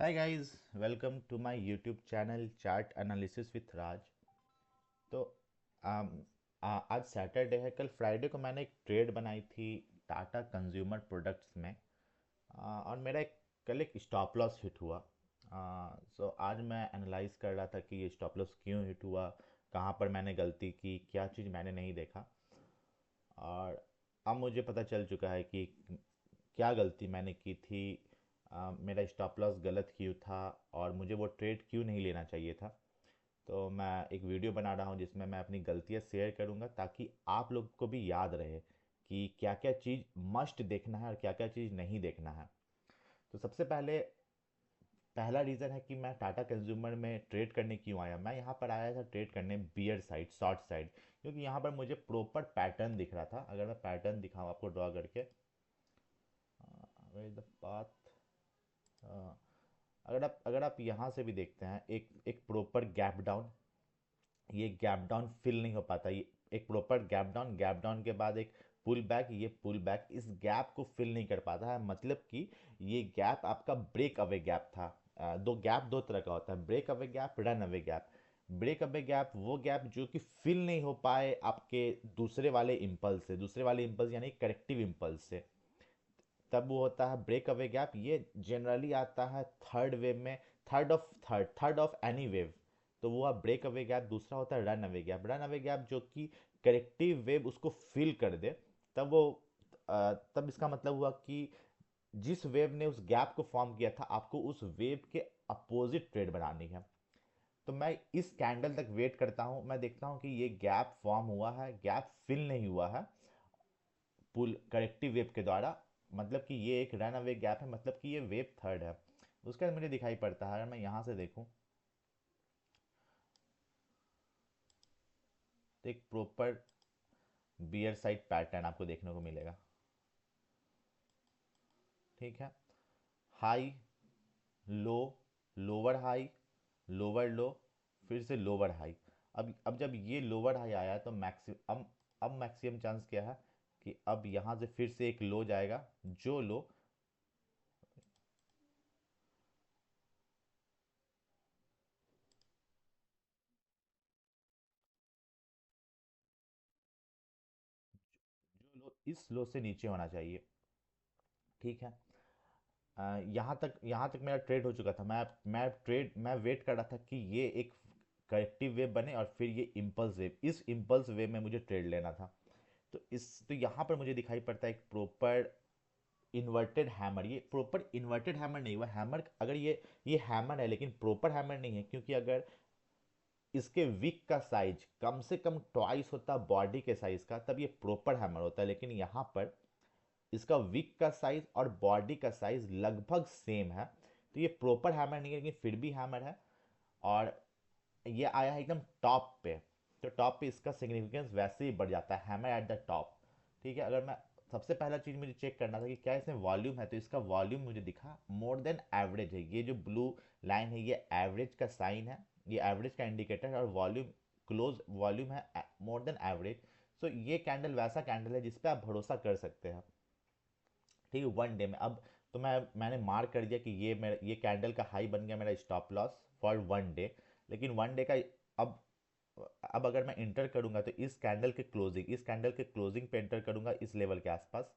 Hi guys, welcome to my YouTube channel chart analysis with Raj. तो आम, आज Saturday है। कल फ्राइडे को मैंने एक ट्रेड बनाई थी टाटा कंज्यूमर प्रोडक्ट्स में। और मेरा कल एक स्टॉप लॉस हिट हुआ। सो आज मैं एनालाइज कर रहा था कि ये स्टॉप लॉस क्यों हिट हुआ, कहाँ पर मैंने गलती की, क्या चीज़ मैंने नहीं देखा। और अब मुझे पता चल चुका है कि क्या गलती मैंने की थी। मेरा स्टॉप लॉस गलत क्यों था और मुझे वो ट्रेड क्यों नहीं लेना चाहिए था। तो मैं एक वीडियो बना रहा हूँ जिसमें मैं अपनी गलतियाँ शेयर करूँगा ताकि आप लोग को भी याद रहे कि क्या क्या चीज़ मस्ट देखना है और क्या क्या चीज़ नहीं देखना है। तो सबसे पहले पहला रीज़न है कि मैं टाटा कंज्यूमर में ट्रेड करने क्यों आया। मैं यहाँ पर आया था ट्रेड करने बियर साइड, शॉर्ट साइड, क्योंकि यहाँ पर मुझे प्रॉपर पैटर्न दिख रहा था। अगर मैं पैटर्न दिखाऊँ आपको ड्रॉ करके, द पाथ, अगर आप यहाँ से भी देखते हैं, एक एक प्रॉपर गैप डाउन, ये गैप डाउन फिल नहीं हो पाता। ये एक प्रॉपर गैप डाउन के बाद एक पुल बैक, ये पुल बैक इस गैप को फिल नहीं कर पाता है। मतलब कि ये गैप आपका ब्रेक अवे गैप था। दो गैप दो तरह का होता है, break away gap, run away gap. Break away gap वो गैप जो कि फिल नहीं हो पाए आपके दूसरे वाले इम्पल्स यानी करेक्टिव इम्पल्स से, तब वो होता है ब्रेक अवे गैप। ये जनरली आता है थर्ड वेव में, थर्ड ऑफ एनी वेव। तो वो ब्रेक अवे गैप। दूसरा होता है run away gap. Run away gap जो कि करेक्टिव वेव उसको फिल कर दे, तब वो तब इसका मतलब हुआ कि जिस वेव ने उस गैप को फॉर्म किया था, आपको उस वेव के अपोजिट ट्रेड बनानी है। तो मैं इस कैंडल तक वेट करता हूँ, मैं देखता हूँ कि ये गैप फॉर्म हुआ है, गैप फिल नहीं हुआ है पुल करेक्टिव वेव के द्वारा। मतलब कि ये एक रन अवे गैप है, मतलब कि ये वेव थर्ड है। उसके बाद मुझे दिखाई पड़ता है, अगर मैं यहाँ से देखूँ तो एक प्रॉपर बियर साइड पैटर्न आपको देखने को मिलेगा। ठीक है, हाई, लो, लोअर हाई, लोअर लो, फिर से लोअर हाई। अब जब ये लोअर हाई आया तो मैक्सिमम, अब मैक्सिमम चांस क्या है कि अब यहाँ से फिर से एक लो जाएगा। जो लो, जो लो इस लो से नीचे होना चाहिए। ठीक है। यहाँ तक मेरा ट्रेड हो चुका था। मैं वेट कर रहा था कि ये एक करेक्टिव वेव बने और फिर ये इम्पल्स वेव, इस इम्पल्स वेव में मुझे ट्रेड लेना था। तो यहाँ पर मुझे दिखाई पड़ता है एक प्रॉपर इन्वर्टेड हैमर। ये प्रॉपर इन्वर्टेड हैमर नहीं हुआ। हैमर अगर ये हैमर है लेकिन प्रॉपर हैमर नहीं है, क्योंकि अगर इसके विक का साइज कम से कम ट्वाइस होता बॉडी के साइज का, तब ये प्रॉपर हैमर होता है। लेकिन यहाँ पर इसका विक का साइज और बॉडी का साइज लगभग सेम है, तो ये प्रॉपर हैमर नहीं है लेकिन फिर भी हैमर है। और ये आया है एकदम टॉप पे, तो टॉप पे इसका सिग्निफिकेंस वैसे ही बढ़ जाता है, हैमर एट द टॉप। ठीक है। अगर मैं सबसे पहला चीज़ मुझे चेक करना था कि क्या इसमें वॉल्यूम है, तो इसका वॉल्यूम मुझे दिखा मोर देन एवरेज है। ये जो ब्लू लाइन है ये एवरेज का साइन है, ये एवरेज का इंडिकेटर है। और वॉल्यूम, क्लोज वॉल्यूम है मोर देन एवरेज। सो ये कैंडल वैसा कैंडल है जिस पे आप भरोसा कर सकते हैं। ठीक है, वन डे में। अब तो मैंने मार्क कर दिया कि ये कैंडल का हाई बन गया मेरा stop loss for one day. लेकिन वन डे का अब अब अगर मैं इंटर करूंगा तो इस कैंडल के क्लोजिंग पे इंटर करूंगा इस लेवल के आसपास,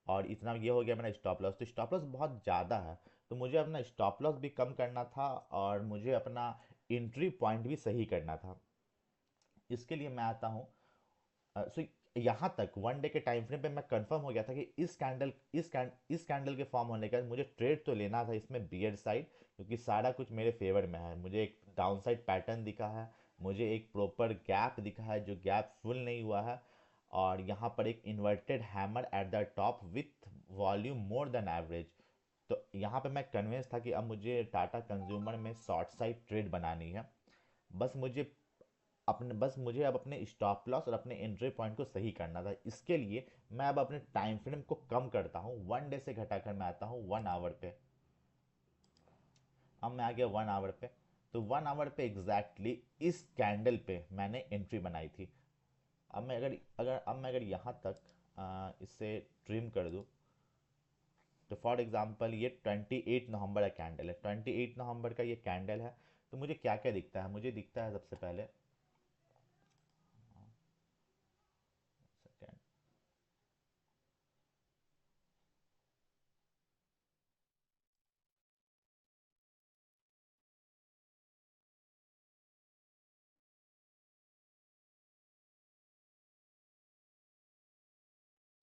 और इतना ये हो गया मेरा स्टॉप लॉस। तो स्टॉप लॉस बहुत ज़्यादा है, तो मुझे अपना स्टॉप लॉस भी कम करना था और मुझे अपना एंट्री पॉइंट भी सही करना था। इसके लिए मैं आता हूँ। सो यहाँ तक वन डे के टाइम फ्रेम पे मैं कंफर्म हो गया था कि इस कैंडल के फॉर्म होने के बाद मुझे ट्रेड तो लेना था इसमें बियर साइड, क्योंकि सारा कुछ मेरे फेवर में है। मुझे एक डाउन साइड पैटर्न दिखा है, मुझे एक प्रॉपर गैप दिखा है जो गैप फुल नहीं हुआ है, और यहाँ पर एक inverted hammer at the top width volume more than average. तो यहाँ पे मैं कन्विंस था कि अब मुझे टाटा कंज्यूमर में शॉर्ट साइड ट्रेड बनानी है। बस मुझे बस मुझे अब अपने स्टॉप लॉस और अपने एंट्री पॉइंट को सही करना था। इसके लिए मैं अब अपने टाइम फ्रेम को कम करता हूँ, वन डे से घटाकर मैं आता हूँ वन आवर पे। अब मैं आ गया वन आवर पे। तो वन आवर पे एग्जैक्टली इस कैंडल पे मैंने एंट्री बनाई थी। अब मैं अगर अगर अब मैं अगर यहाँ तक इसे ट्रिम कर दूँ, तो फॉर एग्जांपल ये 28 नवंबर का कैंडल है, 28 नवंबर का ये कैंडल है। तो मुझे क्या क्या दिखता है, मुझे दिखता है सबसे पहले सेकेंड,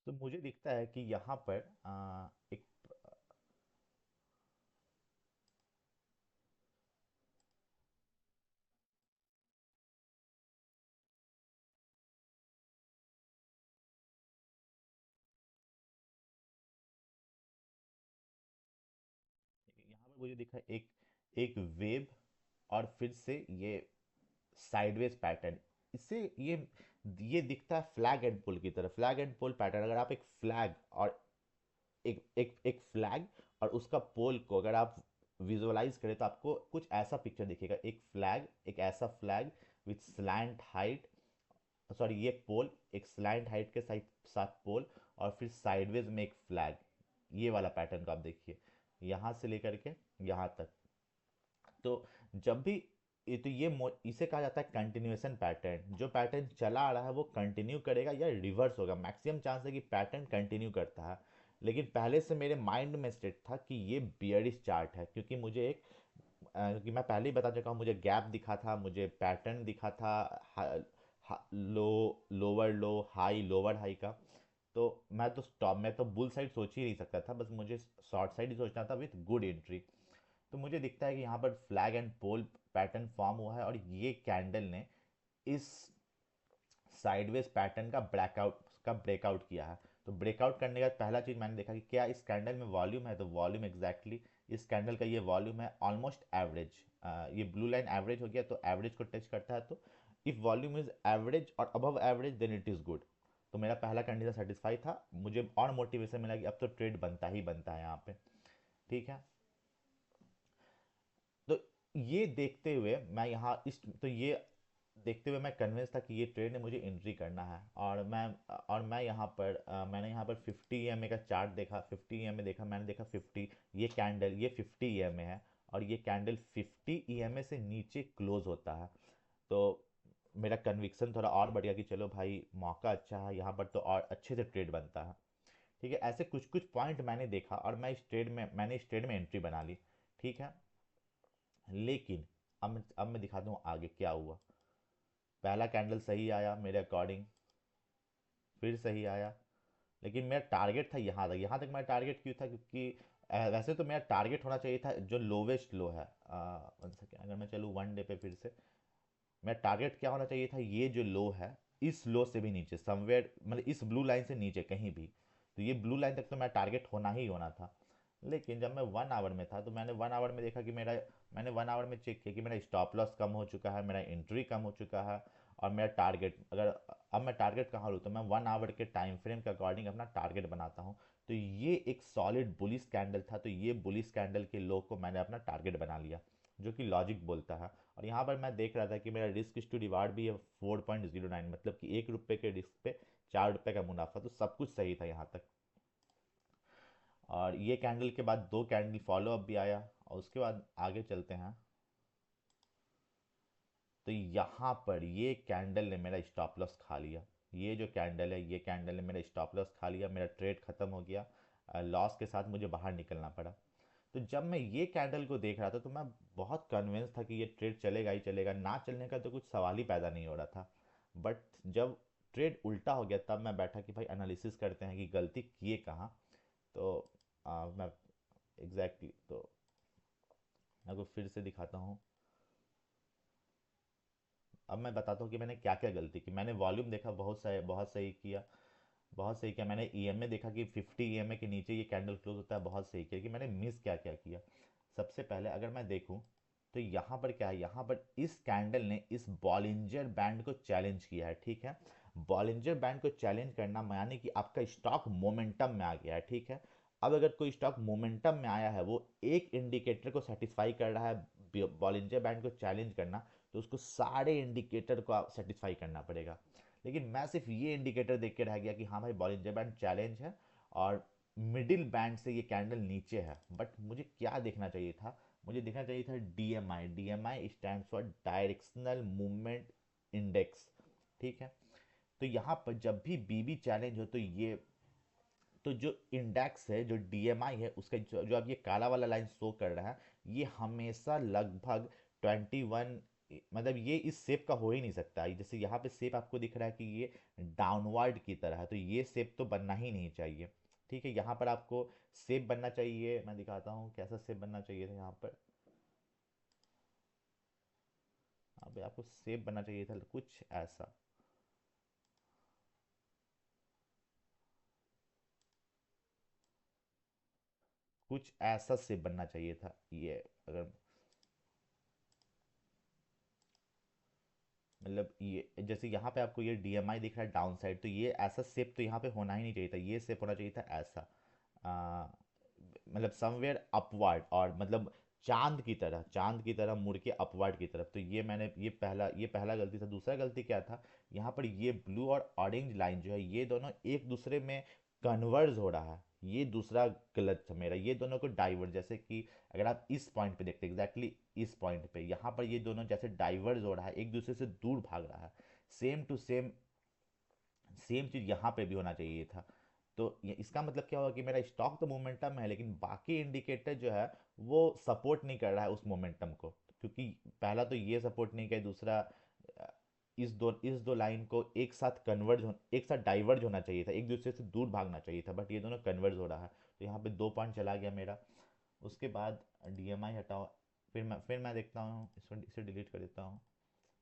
तो मुझे दिखता है कि यहाँ पर एक, यहाँ पर मुझे दिखा एक एक वेव, और फिर से ये साइडवेज पैटर्न। इससे ये दिखता है फ्लैग एंड पुल की तरह, फ्लैग एंड पुल पैटर्न। अगर आप एक फ्लैग और एक फ्लैग और उसका पोल को अगर आप विजुअलाइज करें तो आपको कुछ ऐसा पिक्चर दिखेगा, एक फ्लैग, एक ऐसा flag with slant height, sorry ये पोल एक स्लैंट हाइट के साथ साथ पोल, और फिर साइडवेज में एक फ्लैग। ये वाला पैटर्न को आप देखिए, यहाँ से लेकर के यहाँ तक। तो जब भी तो इसे कहा जाता है कंटिन्यूएशन पैटर्न। जो पैटर्न चला आ रहा है वो कंटिन्यू करेगा या रिवर्स होगा, मैक्सिमम चांस है कि पैटर्न कंटिन्यू करता है। लेकिन पहले से मेरे माइंड में सेट था कि ये बियरिश चार्ट है, क्योंकि मुझे क्योंकि मैं पहले ही बता चुका हूँ, मुझे गैप दिखा था, मुझे पैटर्न दिखा था, low, lower low, high, lower high का। तो मैं तो बुल साइड सोच ही नहीं सकता था, बस मुझे शॉर्ट साइड ही सोचना था विथ गुड एंट्री। तो मुझे दिखता है कि यहाँ पर flag and pole pattern form हुआ है, और ये कैंडल ने इस साइडवेज पैटर्न का ब्रेकआउट किया है। तो ब्रेकआउट करने का पहला चीज़ मैंने देखा कि क्या इस कैंडल में वॉल्यूम है, तो वॉल्यूम एग्जैक्टली इस कैंडल का ये वॉल्यूम है ऑलमोस्ट एवरेज। ये ब्लू लाइन एवरेज हो गया, तो एवरेज को टच करता है। तो इफ वॉल्यूम इज एवरेज और above average then it is good. तो मेरा पहला कंडीशन सेटिस्फाई था, मुझे और मोटिवेशन मिला कि अब तो ट्रेड बनता ही बनता है यहाँ पे। ठीक है। तो ये देखते हुए मैं यहाँ इस तो ये देखते हुए मैं कन्विंस था कि ये ट्रेड ने मुझे एंट्री करना है। और मैं यहाँ पर मैंने यहाँ पर 50 EMA का चार्ट देखा, 50 EMA देखा, मैंने देखा 50, ये 50 EMA है, और ये कैंडल 50 EMA से नीचे क्लोज होता है। तो मेरा कन्विक्शन थोड़ा और बढ़ गया कि चलो भाई मौका अच्छा है यहाँ पर, तो और अच्छे से ट्रेड बनता है। ठीक है, ऐसे कुछ कुछ पॉइंट मैंने देखा और मैंने इस ट्रेड में एंट्री बना ली। ठीक है। लेकिन अब मैं दिखाता हूँ आगे क्या हुआ। पहला कैंडल सही आया मेरे अकॉर्डिंग, फिर सही आया, लेकिन मेरा टारगेट था यहाँ तक। यहाँ तक मेरा टारगेट क्यों था, क्योंकि वैसे तो मेरा टारगेट होना चाहिए था जो लोवेस्ट लो है। वन सेकेंड, अगर मैं चलूँ वन डे पे फिर से, मेरा टारगेट क्या होना चाहिए था, ये जो लो है इस लो से भी नीचे समवेयर, मतलब इस ब्लू लाइन से नीचे कहीं भी। तो ये ब्लू लाइन तक तो मेरा टारगेट होना ही होना था। लेकिन जब मैं 1 आवर में था तो मैंने 1 आवर में देखा कि मैंने 1 आवर में चेक किया कि मेरा स्टॉप लॉस कम हो चुका है, मेरा एंट्री कम हो चुका है, और मेरा टारगेट अगर अब मैं टारगेट कहाँ लूँ, तो मैं 1 आवर के टाइम फ्रेम के अकॉर्डिंग अपना टारगेट बनाता हूँ। तो ये एक सॉलिड बुलिश कैंडल था, तो ये बुलिश कैंडल के लो को मैंने अपना टारगेट बना लिया, जो कि लॉजिक बोलता है। और यहाँ पर मैं देख रहा था कि मेरा रिस्क टू रिवार्ड भी है 4.09, मतलब कि 1 रुपये के रिस्क पे 4 रुपये का मुनाफा। तो सब कुछ सही था यहाँ तक। और ये कैंडल के बाद दो कैंडल फॉलो अप भी आया, और उसके बाद आगे चलते हैं। तो यहाँ पर ये कैंडल ने मेरा स्टॉप लॉस खा लिया। ये जो कैंडल है, ये कैंडल ने मेरा स्टॉप लॉस खा लिया, मेरा ट्रेड खत्म हो गया, लॉस के साथ मुझे बाहर निकलना पड़ा। तो जब मैं ये कैंडल को देख रहा था तो मैं बहुत कन्विंस था कि ये ट्रेड चलेगा ही चलेगा, ना चलने का तो कुछ सवाल ही पैदा नहीं हो रहा था। बट जब ट्रेड उल्टा हो गया तब मैं बैठा कि भाई एनालिसिस करते हैं कि गलती किए कहाँ। तो मैं एग्जैक्टली तो आपको फिर से दिखाता हूँ। अब मैं बताता हूँ कि मैंने क्या क्या गलती की। मैंने वॉल्यूम देखा, बहुत सही किया, बहुत सही किया। मैंने ईएमए देखा कि 50 ईएमए के नीचे ये कैंडल क्लोज होता है, बहुत सही किया। कि मैंने मिस क्या क्या किया। सबसे पहले अगर मैं देखूं तो यहाँ पर क्या है, यहाँ पर इस कैंडल ने इस बॉलिंजर बैंड को चैलेंज किया है। ठीक है, बॉलिंजर बैंड को चैलेंज करना यानी कि आपका स्टॉक मोमेंटम में आ गया है। ठीक है, अब अगर कोई स्टॉक मोमेंटम में आया है, वो एक इंडिकेटर को सेटिस्फाई कर रहा है बॉलिंजर बैंड को चैलेंज करना, तो उसको सारे इंडिकेटर को सेटिस्फाई करना पड़ेगा। लेकिन मैं सिर्फ ये इंडिकेटर देख के रह गया कि हाँ भाई बॉलिंजर बैंड चैलेंज है, और मिडिल बैंड से ये कैंडल नीचे है, बट मुझे क्या देखना चाहिए था, मुझे देखना चाहिए था DMI. DMI stand for directional movement index, ठीक है। तो यहाँ पर जब भी बीबी चैलेंज हो तो ये, तो जो इंडेक्स है, जो डीएमआई है, उसका जो अब ये काला वाला लाइन शो कर रहा है, ये हमेशा लगभग 21, मतलब ये इस शेप का हो ही नहीं सकता। जैसे यहाँ पे शेप आपको दिख रहा है कि ये डाउनवर्ड की तरह है, तो ये शेप तो बनना ही नहीं चाहिए, ठीक है। यहाँ पर आपको शेप बनना चाहिए, मैं दिखाता हूँ कैसा शेप बनना चाहिए था यहाँ पर। यहाँ पे आपको शेप बनना चाहिए था कुछ ऐसा, कुछ ऐसा शेप बनना चाहिए था ये। अगर मतलब ये जैसे यहाँ पे आपको ये डीएमआई दिख रहा है डाउन साइड, तो ये ऐसा शेप तो यहाँ पे होना ही नहीं चाहिए था, ये शेप होना चाहिए था ऐसा, आ, मतलब समवेयर अपवर्ड, और मतलब चांद की तरह, चांद की तरह मुड़ के अपवर्ड की तरफ। तो ये मैंने, ये पहला गलती था। दूसरा गलती क्या था, यहाँ पर ये ब्लू और ऑरेंज लाइन जो है, ये दोनों एक दूसरे में कन्वर्ज हो रहा है, ये दूसरा गलत था मेरा। ये दोनों को डाइवर्ज, जैसे कि अगर आप इस पॉइंट पे देखते हैं, एग्जैक्टली इस पॉइंट पे, यहाँ पर ये दोनों जैसे डाइवर्ज हो रहा है, एक दूसरे से दूर भाग रहा है, सेम टू सेम सेम चीज़ यहाँ पे भी होना चाहिए था। तो ये इसका मतलब क्या होगा कि मेरा स्टॉक तो मोमेंटम है, लेकिन बाकी इंडिकेटर जो है वो सपोर्ट नहीं कर रहा है उस मोमेंटम को, क्योंकि पहला तो ये सपोर्ट नहीं किया, दूसरा अ, इस दो लाइन को एक साथ कन्वर्ज हो, एक साथ डाइवर्ज होना चाहिए था, एक दूसरे से दूर भागना चाहिए था, बट ये दोनों कन्वर्ज हो रहा है। तो यहाँ पे 2 पॉइंट चला गया मेरा। उसके बाद डीएमआई हटाओ, फिर मैं देखता हूँ, इसे डिलीट कर देता हूँ।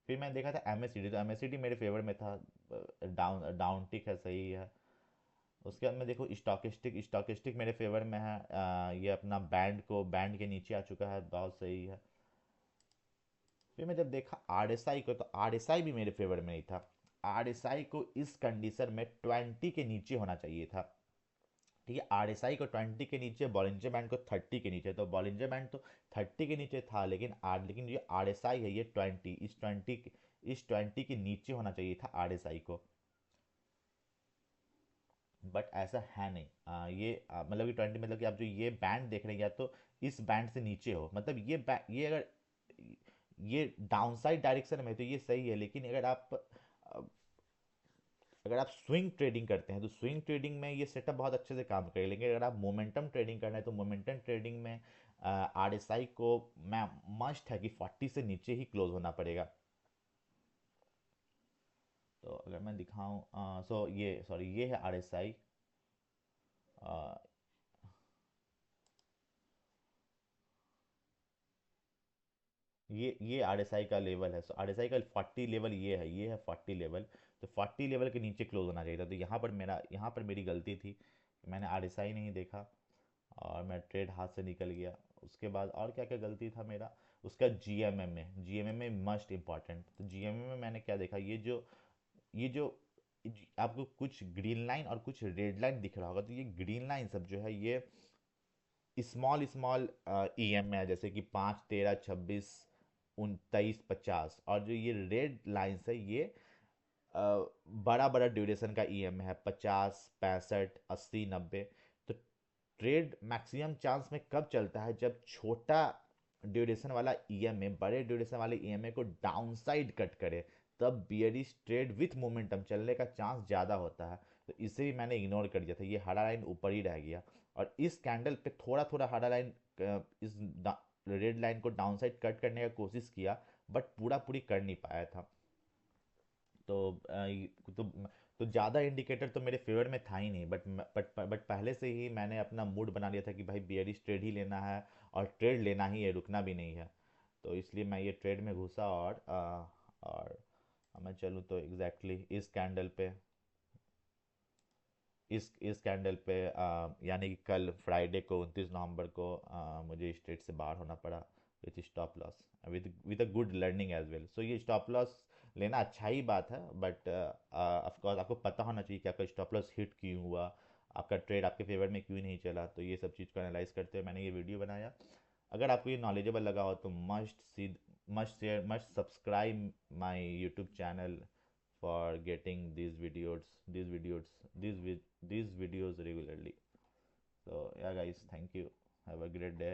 फिर मैंने देखा था एमएससीडी, तो एमएससीडी मेरे फेवर में था, डाउन डाउन टिक है, सही है। उसके बाद मैं देखो स्टॉकेस्टिक, स्टॉकेस्टिक मेरे फेवर में है, ये अपना बैंड के नीचे आ चुका है, बहुत सही है। फिर मैं जब देखा आरएसआई को, तो आरएसआई भी मेरे फेवर में नहीं था। आरएसआई को इस कंडीशन में 20 के नीचे होना चाहिए था, ठीक है। आरएसआई को 20 के नीचे, बॉलिंजर बैंड को 30 के नीचे, तो बॉलिंजर बैंड तो 30 के नीचे था, लेकिन जो आरएसआई है ये 20, इस 20 के नीचे होना चाहिए था आरएसआई को, बट ऐसा है नहीं। मतलब कि 20, मतलब कि आप जो ये बैंड देख रहे हैं, या तो इस बैंड से नीचे हो, मतलब ये अगर ये डाउनसाइड डायरेक्शन में है, तो ये सही है। लेकिन अगर आप स्विंग ट्रेडिंग करते हैं, तो स्विंग ट्रेडिंग में ये सेटअप बहुत अच्छे से काम करेगा, लेकिन अगर आप मोमेंटम ट्रेडिंग करना है, तो मोमेंटम ट्रेडिंग में आरएसआई को मैं मस्ट है कि 40 से नीचे ही क्लोज होना पड़ेगा। तो अगर मैं दिखाऊं, ये सॉरी, ये है आरएसआई। ये आरएसआई का लेवल है, सो आरएसआई का 40 लेवल ये है 40 लेवल। तो 40 लेवल के नीचे क्लोज होना चाहिए था, तो यहाँ पर मेरी गलती थी, मैंने आरएसआई नहीं देखा और मैं ट्रेड हाथ से निकल गया। उसके बाद और क्या क्या गलती था मेरा, उसका जीएमएम में मस्ट इम्पॉर्टेंट। तो जीएमएम में मैंने क्या देखा, ये जो आपको कुछ ग्रीन लाइन और कुछ रेड लाइन दिख रहा होगा, तो ये ग्रीन लाइन सब जो है, ये स्मॉल स्मॉल ईएम है, जैसे कि 5, 13, 26, 29, 50। और जो ये रेड लाइन्स है, ये बड़ा बड़ा ड्यूरेशन का ईएम है, 50, 65, 80, 90। तो ट्रेड मैक्सिमम चांस में कब चलता है, जब छोटा ड्यूरेशन वाला ईएमए बड़े ड्यूरेशन वाले ईएमए को डाउनसाइड कट करे, तब बियरिश ट्रेड विथ मोमेंटम चलने का चांस ज़्यादा होता है। तो इसे भी मैंने इग्नोर कर दिया था, ये हरा लाइन ऊपर ही रह गया। और इस कैंडल पे थोड़ा थोड़ा हरा लाइन, इस रेड लाइन को डाउनसाइड कट करने का कोशिश किया, बट पूरा पूरी कर नहीं पाया था। तो तो ज़्यादा इंडिकेटर तो मेरे फेवर में था ही नहीं, बट पहले से ही मैंने अपना मूड बना लिया था कि भाई बियरिश ट्रेड ही लेना है, और ट्रेड लेना ही है, रुकना भी नहीं है। तो इसलिए मैं ये ट्रेड में घुसा, और मैं चलूँ तो एग्जैक्टली इस कैंडल पे, इस कैंडल पे, यानी कि कल फ्राइडे को 29 नवंबर को मुझे स्ट्रेट से बाहर होना पड़ा with stop loss, with a good learning as well. So ये स्टॉप लॉस लेना अच्छा ही बात है, बट ऑफ कोर्स आपको पता होना चाहिए कि आपका स्टॉप लॉस हिट क्यों हुआ, आपका ट्रेड आपके फेवर में क्यों नहीं चला। तो ये सब चीज़ को एनालाइज करते हुए मैंने ये वीडियो बनाया। अगर आपको ये नॉलेजेबल लगा हो, तो must share, must subscribe my YouTube channel for getting these videos regularly. तो या guys, thank you, have a great day.